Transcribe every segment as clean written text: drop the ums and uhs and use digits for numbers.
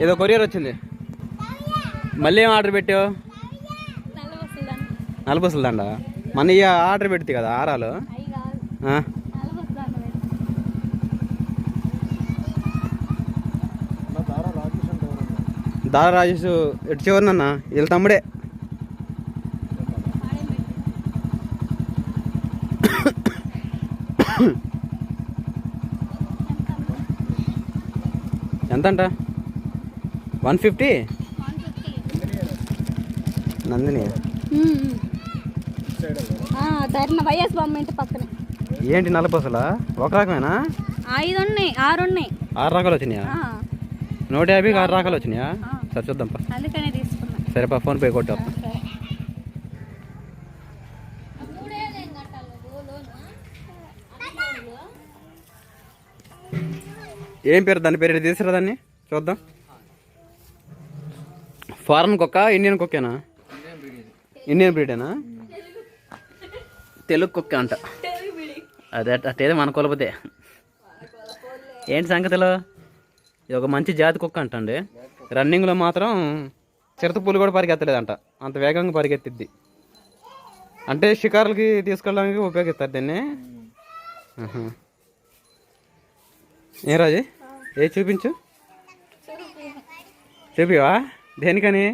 ఏదో కొరియర్ వచ్చింది. మళ్ళీ ఏం ఆర్డర్ పెట్టావు? నలుబస్సులు దండ. మన ఇక ఆర్డర్ పెడితే కదా ఆరాలు. దారా రాజేష్ ఎటు చివరినన్న వీళ్ళ తమ్ముడే. ఎంతంట? 150 నందిని. వైఎస్ బొమ్మ ఇంటి పక్కనే. ఏంటి నలపసలా? ఒక రకమేనా? 5 ఉన్నాయి, 6 ఉన్నాయి. 6 రకాలు వచ్చినాయా? 150కి 6 రకాలు వచ్చినాయా? సరే చూద్దాం. అందుకనే తీసుకున్నా. సరేపా ఫోన్ పే కొట్టా. ఏం పేరు దాని పేరు? తీసుకురా దాన్ని చూద్దాం. ఫారెన్ కుక్క, ఇండియన్ కుక్కేనా? ఇండియన్ బ్రీడేనా? తెలుగు కుక్క అంట. అదే అట్టేదో మన కొలపతే. ఏంటి సంగతిలో? ఇది ఒక మంచి జాతి కుక్క అంటండి. రన్నింగ్లో మాత్రం చిరుతపులు కూడా పరిగెత్తలేదంట, అంత వేగంగా పరిగెత్తిద్ది. అంటే షికారులకి తీసుకెళ్ళడానికి ఉపయోగిస్తారు దీన్ని. ఏ రాజు ఏ చూపించు. చూపివా? దేనికని?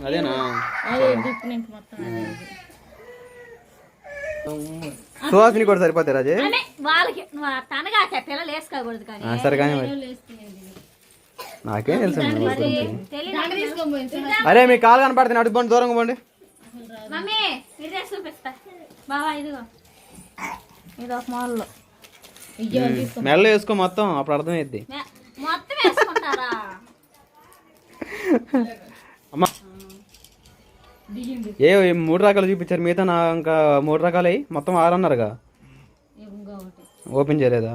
అదేనా? సుహాసిని కూడా సరిపోతాయి రాజే. సరే కానీ నాకేం తెలుసు. అరే మీ కాలు కనపడుతుంది, అడుగుపోండి, దూరంగా పోండి. మెల్ల వేసుకో మొత్తం, అప్పుడు అర్థమైద్ది. అమ్మా ఏ 3 రకాలు చూపించారు, మిగతా నా ఇంకా 3 రకాలు అయ్యి మొత్తం 6 అన్నారుగా. ఓపెన్ చేయలేదా?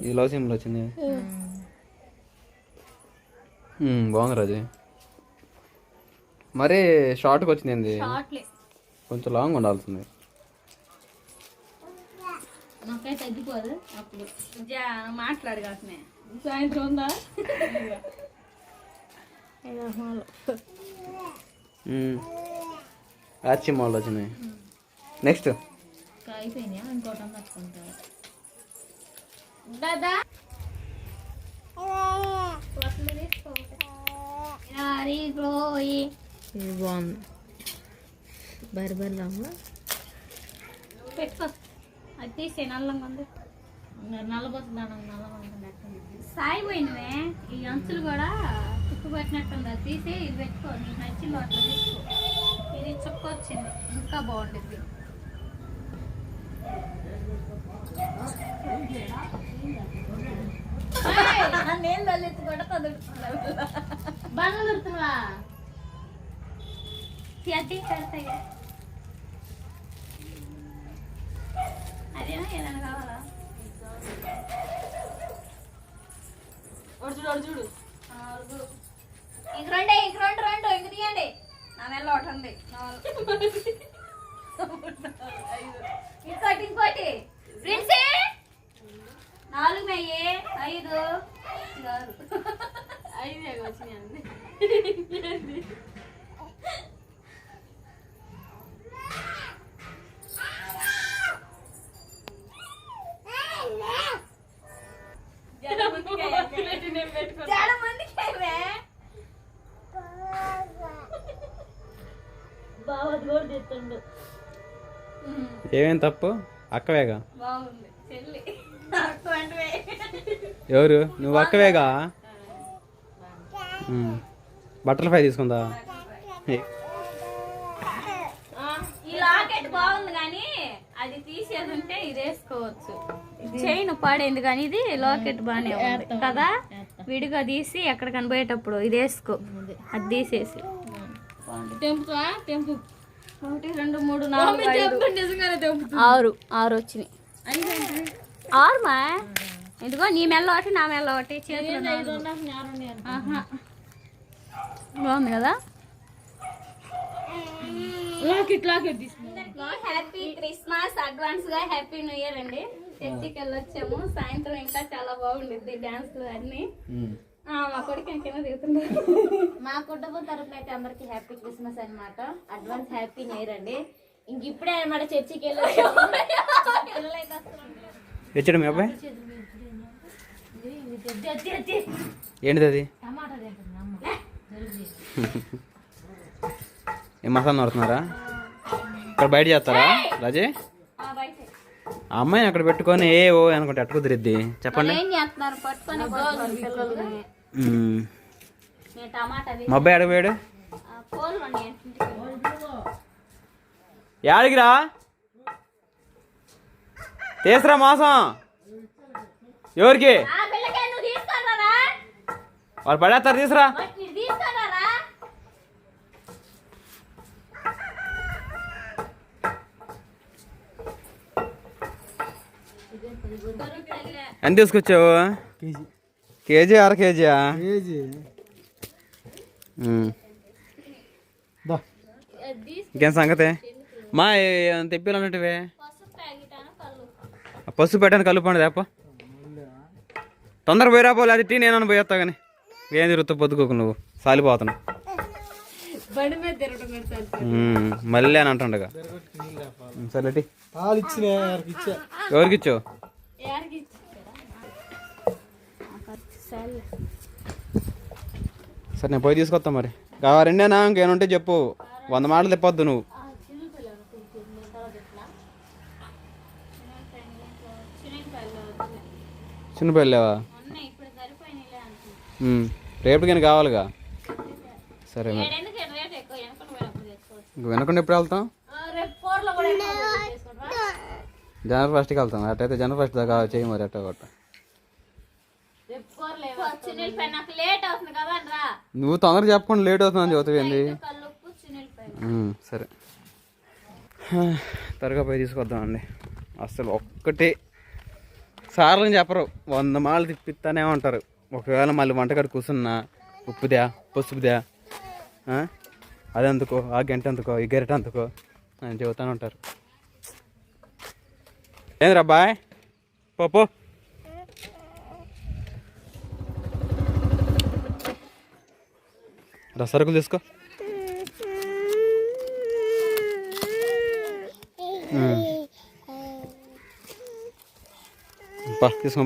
ఇది లో సిమ్లో వచ్చింది. బాగుంది రాజు. మరి షార్ట్కి వచ్చింది, కొంచెం లాంగ్ ఉండాల్సింది. మాట్లాడు సాయంత్రం ఉందా? ఆర్చి మాల్ వచ్చినాయి. నెక్స్ట్ పెట్టుకో. అది తీసే నల్లంగా ఉంది. సాయిపోయినవే ఈ అంచులు కూడా చుక్కు పెట్టినట్టుంది. అది తీసి ఇది పెట్టుకో, నీకు నచ్చింది అట్లా తీసుకో. ఇది చుక్క వచ్చింది, ఇంకా బాగుంటుంది. నేను తల్లెత్తి కూడా బండ్లు దొరుకుతున్నా అది కడతాయి. అదేనా ఏదైనా కావాలా? చూడు ఇంక రెండు ఇంక తీయండి. నా నెల ఒకటి ఉంది. ఇంకోటి ఫ్రెండ్స్ 4 మెయ్యి 5 వచ్చినాయండి. ఏమేం తప్పు? అక్కవేగా. ఎవరు నువ్వు? అక్కవేగా. బట్టర్ఫ్లై తీసుకుందా? ఈ లాకెట్ బాగుంది కానీ అది తీసేది ఉంటే ఇది వేసుకోవచ్చు. చైన్ పాడైంది కానీ ఇది లాకెట్ బాగానే ఉంది కదా. విడిగా తీసి ఎక్కడ కనిపోయేటప్పుడు ఇది వేసుకో. అది తీసేసి 1 2 3 4 5 6 వచ్చినాయి. ఆర్మా ఇదిగో నీ మెల్ల ఒకటి నా మెల్ల ఒకటి చేతులు బాగుంది కదా. హ్యాపీ క్రిస్మస్ అడ్వాన్స్ గా హ్యాపీ న్యూ ఇయర్ అండి. చర్చికి వెళ్ళొచ్చాము, సాయంత్రం ఇంకా చాలా బాగుండిద్ది డాన్స్లు అన్ని. మా కొడుకు కింద దిగుతున్నారు. మా కుటుంబం తరపున అయితే అందరికి హ్యాపీ క్రిస్మస్ అనమాట, అడ్వాన్స్ హ్యాపీ న్యూ ఇయర్ అండి. ఇంక ఇప్పుడే అనమాట చర్చికి వెళ్ళొచ్చు. తెచ్చడం మీ అబ్బాయి ఏంటిది అది? ఏం మసాలా నడుతున్నారా? ఇక్కడ బయట చేస్తారా రాజే? ఆ అమ్మాయిని అక్కడ పెట్టుకొని ఏ ఓ అనుకుంటే అట్టు కుదిరిద్ది చెప్పండి. మా అబ్బాయి అడగపోయాడు యాడికిరా తీసురా మాసం ఎవరికి వాళ్ళు పడేస్తారు తీసురా. ఎంత తీసుకొచ్చావు? కేజీ అర కేజీయా? ఇంకేం సంగతి మా తెప్పిలన్నట్టువే పసుపు పెట్టాను కలుపు తప్ప తొందర పోయి రాపోలే అది టీ నేను పోయేస్తా కానీ ఏం తిరుగుతావు పొద్దుకోకు నువ్వు సాలిపోతున్నావు మళ్ళీ అని అంటుండగా. సరే టీ ఎవరికి ఇచ్చావు? సరే నేను పోయి తీసుకొస్తా మరి. రెండేనా ఇంకేమైనా ఉంటే చెప్పు, 100 మాటలు తెప్పొద్దు నువ్వు. చిన్నపల్లి లేవా? రేపటికైనా కావాలిగా. సరే మరి వెనకుండా ఎప్పుడు వెళ్తాం? జనవరి 1కి వెళ్తాం. అట్టయితే జనవరి 1 దాకా చేయి మరి అట్ట కొట్ట. నువ్వు తొందరగా చెప్పకుండా లేట్ అవుతుందని చదువుతుంది. సరే త్వరగా పోయి తీసుకొద్దామండి. అసలు ఒక్కటి సార్లు చెప్పరు, 100 మాటలు తిప్పిస్తానే ఉంటారు. ఒకవేళ మళ్ళీ వంటకాడ కూర్చున్నా ఉప్పుదా పసుపుదా అదెందుకో ఆ గంట ఎందుకో ఈ గరిట ఎందుకో అని చెబుతూనే ఉంటారు. ఏంద్రా అబ్బాయ్ పో సరుకులు తీసుకో. తీసుకో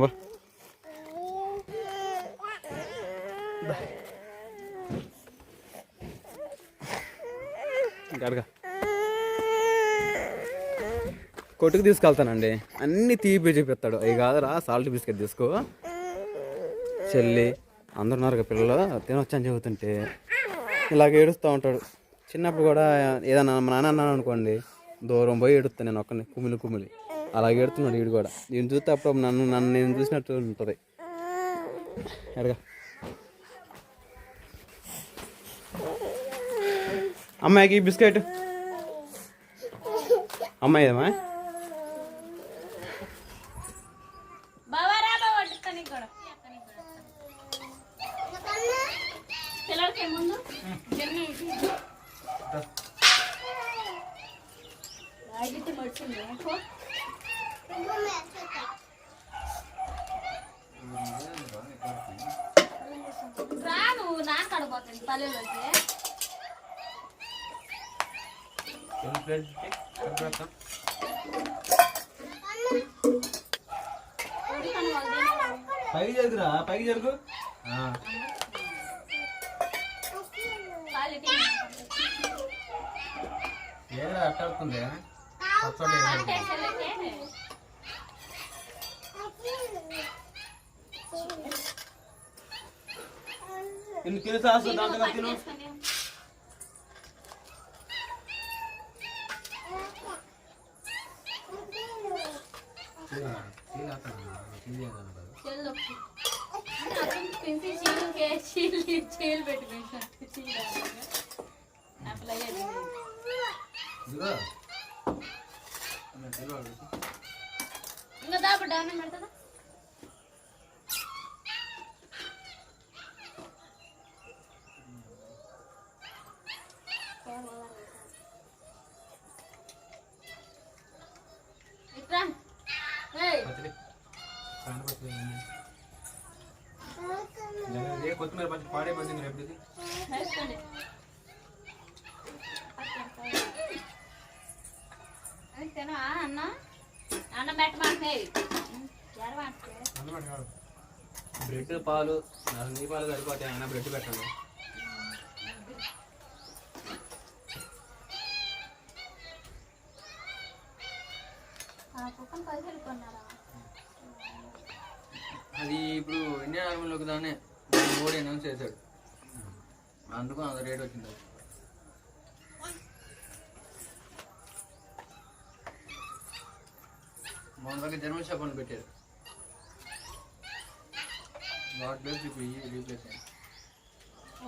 గడగా కొట్టుకు తీసుకెళ్తానండి. అన్నీ తీపి చూపిస్తాడు. అవి కాదురా సాల్ట్ బిస్కెట్ తీసుకో చెల్లి అందరు ఉన్నారు పిల్లలు తినొచ్చని చెబుతుంటే ఇలాగ ఏడుస్తూ ఉంటాడు. చిన్నప్పుడు కూడా ఏదన్నా మా నాన్న అన్నాను అనుకోండి దూరం పోయి ఏడుస్తాను నేను ఒక్కని కుమిలి అలాగే ఏడుతున్నాడు. వీడు కూడా నేను చూస్తే అప్పుడు నన్ను నేను చూసినట్టు ఉంటుంది. అడగా అమ్మాయికి బిస్కెట్ అమ్మాయి ఏదమ్మా? నువ్వు నాకు అడగపోతుంది పల్లెలోకి పైకి జరుగురా పైకి జరుగు. ఏదో అట్టాడుతుంది తిను సాసు దాంతో తిను. కూడా డౌన్ పెడతా. ఇట్రా కొత్తిమీర పచ్చి పాడే పచ్చింది రేపు వేసుకోండి. తినా అన్న అన్నం పెట్టమంటున్నాయి. బ్రెడ్ పాలు నీ పాలు సరిపోతాయి. అన్న బ్రెడ్ పెట్టండి. కుక్కను 10 కొన్నారా? అది ఇప్పుడు ఇండియన్ ఆర్మీలోకి దాన్ని మోడీ అనౌన్స్ చేశాడు, అందుకు అంత రేట్ వచ్చింది. మన దగ్గర జర్మన్ షాప్ అని పెట్టారు. వాట్ ప్లేస్ ఇప్పుడు రీప్లేస్ అయింది.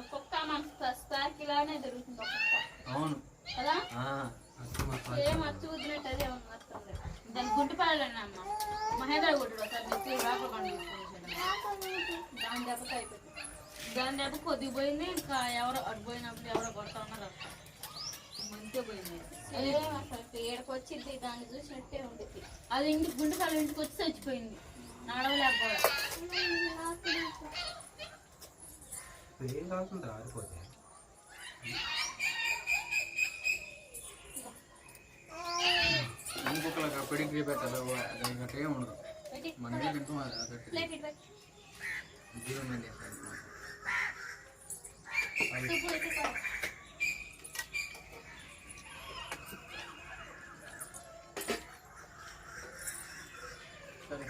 ఒక్కొక్క మన స్పార్కిలానే దొరుకుతుంది ఒక్కొక్క. అవును కదా ఏం అచ్చు వదిలినట్టు అదే వస్తుంది. దాని గుంటుపాలు అమ్మ మహేంద్ర గుడ్డు ఒకసారి రాకుండా దాని దెబ్బకి అయిపోయింది. దాని దెబ్బ కొద్దిగా పోయింది. ఇంకా ఎవరో అటు పోయినప్పుడు ఎవరో కొడతా ఉన్నారు. మంచిగా పోయింది. అసలు ఏడకి వచ్చింది దాన్ని చూసినట్టే ఉంటుంది. అది ఇంటికి గుంటుపాలు ఇంటికి వచ్చి చచ్చిపోయింది. నడవలేకపోవడం ఏం కాకుండా ఆరిపోతే ఇంకొకరికి పెడిగ్రీ పెట్టాలి, దానికి అట్లా ఏమి ఉండదు. మనమే తింటాం. జీరో మెయింటైన్ సరే.